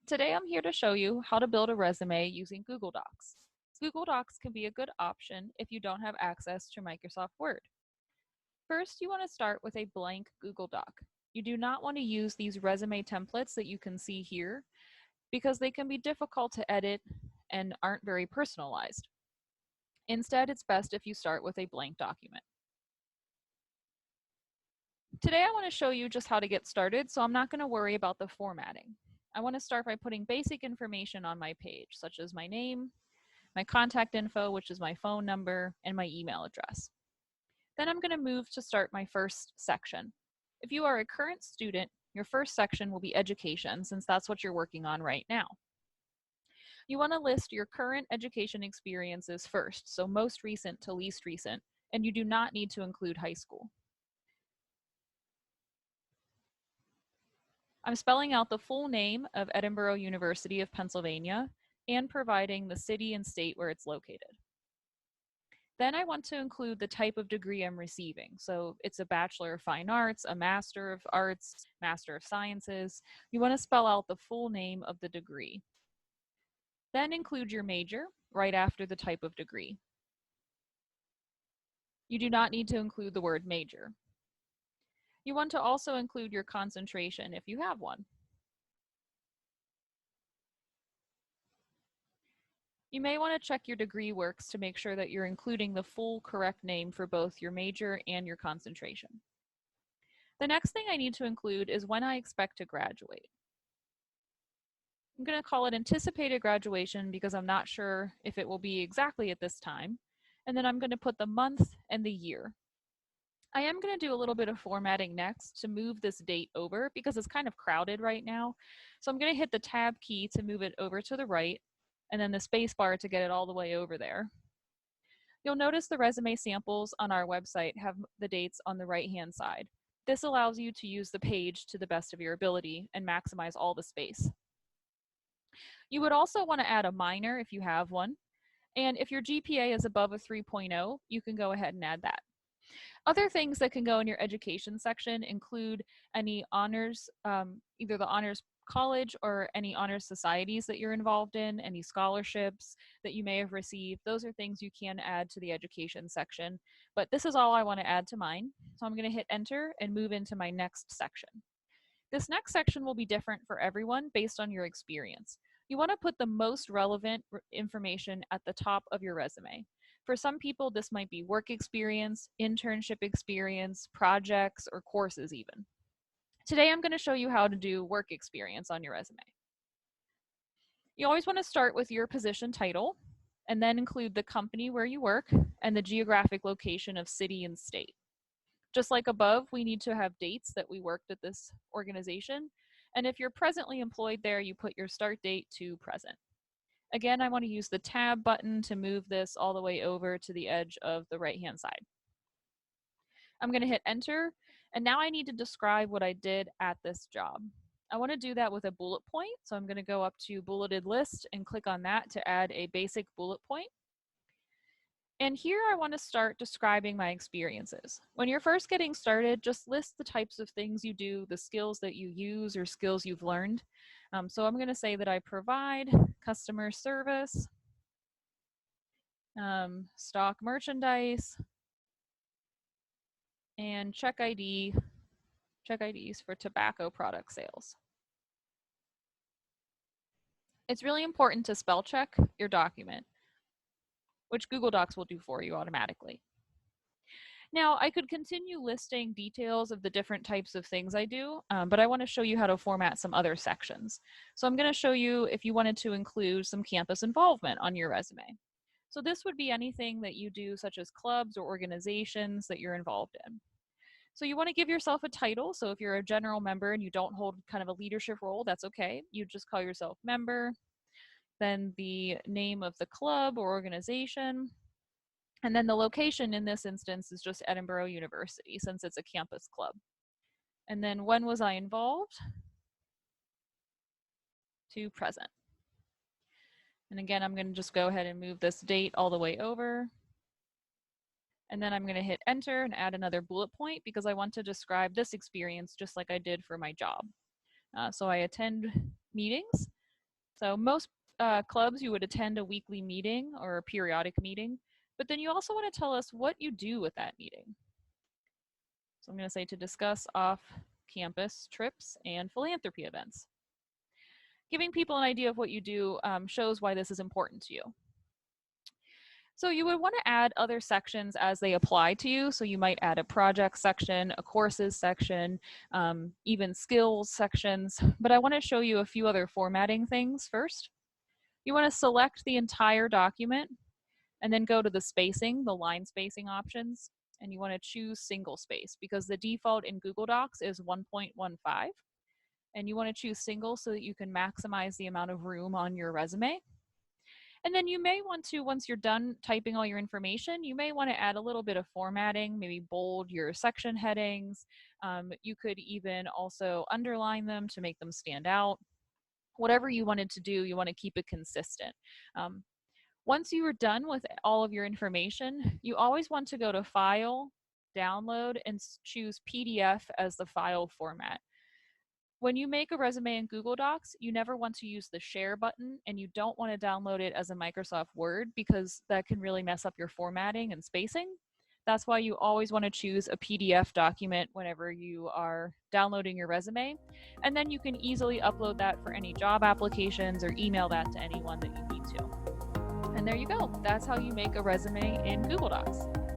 Today I'm here to show you how to build a resume using Google Docs. Google Docs can be a good option if you don't have access to Microsoft Word. First, you want to start with a blank Google Doc. You do not want to use these resume templates that you can see here because they can be difficult to edit and aren't very personalized. Instead, it's best if you start with a blank document. Today I want to show you just how to get started, so I'm not going to worry about the formatting. I want to start by putting basic information on my page, such as my name, my contact info, which is my phone number, and my email address. Then I'm going to move to start my first section. If you are a current student, your first section will be education, since that's what you're working on right now. You want to list your current education experiences first, so most recent to least recent, and you do not need to include high school. I'm spelling out the full name of Edinburgh University of Pennsylvania and providing the city and state where it's located. Then I want to include the type of degree I'm receiving. So it's a Bachelor of Fine Arts, a Master of Arts, Master of Sciences. You want to spell out the full name of the degree. Then include your major right after the type of degree. You do not need to include the word major. You want to also include your concentration if you have one. You may want to check your degree works to make sure that you're including the full correct name for both your major and your concentration. The next thing I need to include is when I expect to graduate. I'm going to call it anticipated graduation because I'm not sure if it will be exactly at this time. And then I'm going to put the month and the year. I am going to do a little bit of formatting next to move this date over because it's kind of crowded right now. So I'm going to hit the tab key to move it over to the right, and then the space bar to get it all the way over there. You'll notice the resume samples on our website have the dates on the right-hand side. This allows you to use the page to the best of your ability and maximize all the space. You would also want to add a minor if you have one, and if your GPA is above a 3.0, you can go ahead and add that. Other things that can go in your education section include any honors, either the honors college or any honors societies that you're involved in, any scholarships that you may have received. Those are things you can add to the education section, but this is all I want to add to mine. So I'm going to hit enter and move into my next section. This next section will be different for everyone based on your experience. You want to put the most relevant information at the top of your resume. For some people, this might be work experience, internship experience, projects, or courses even. Today, I'm going to show you how to do work experience on your resume. You always want to start with your position title and then include the company where you work and the geographic location of city and state. Just like above, we need to have dates that we worked at this organization. And if you're presently employed there, you put your start date to present. Again, I want to use the tab button to move this all the way over to the edge of the right-hand side. I'm going to hit enter, and now I need to describe what I did at this job. I want to do that with a bullet point, so I'm going to go up to bulleted list and click on that to add a basic bullet point. And here I want to start describing my experiences. When you're first getting started, just list the types of things you do, the skills that you use or skills you've learned. So I'm going to say that I provide customer service, stock merchandise, and check IDs for tobacco product sales. It's really important to spell check your document, which Google Docs will do for you automatically. Now, I could continue listing details of the different types of things I do, but I want to show you how to format some other sections. So I'm going to show you if you wanted to include some campus involvement on your resume. So this would be anything that you do, such as clubs or organizations that you're involved in. So you want to give yourself a title. So if you're a general member and you don't hold kind of a leadership role, that's okay. You just call yourself member, then the name of the club or organization, and then the location in this instance is just Edinburgh University since it's a campus club. And then when was I involved? To present. And again, I'm going to just go ahead and move this date all the way over. And then I'm going to hit enter and add another bullet point because I want to describe this experience just like I did for my job. So I attend meetings So most clubs, you would attend a weekly meeting or a periodic meeting, but then you also want to tell us what you do with that meeting. So I'm going to say to discuss off-campus trips and philanthropy events. Giving people an idea of what you do shows why this is important to you. So you would want to add other sections as they apply to you. So you might add a project section, a courses section, even skills sections. But I want to show you a few other formatting things first. You want to select the entire document and then go to the spacing, the line spacing options, and you want to choose single space because the default in Google Docs is 1.15. And you want to choose single so that you can maximize the amount of room on your resume. And then you may want to, once you're done typing all your information, you may want to add a little bit of formatting, maybe bold your section headings. You could even also underline them to make them stand out. Whatever you wanted to do, you want to keep it consistent. Once you are done with all of your information, you always want to go to File, Download, and choose PDF as the file format. When you make a resume in Google Docs, you never want to use the share button, and you don't want to download it as a Microsoft Word because that can really mess up your formatting and spacing. That's why you always want to choose a PDF document whenever you are downloading your resume, and then you can easily upload that for any job applications or email that to anyone that you need to. And there you go. That's how you make a resume in Google Docs.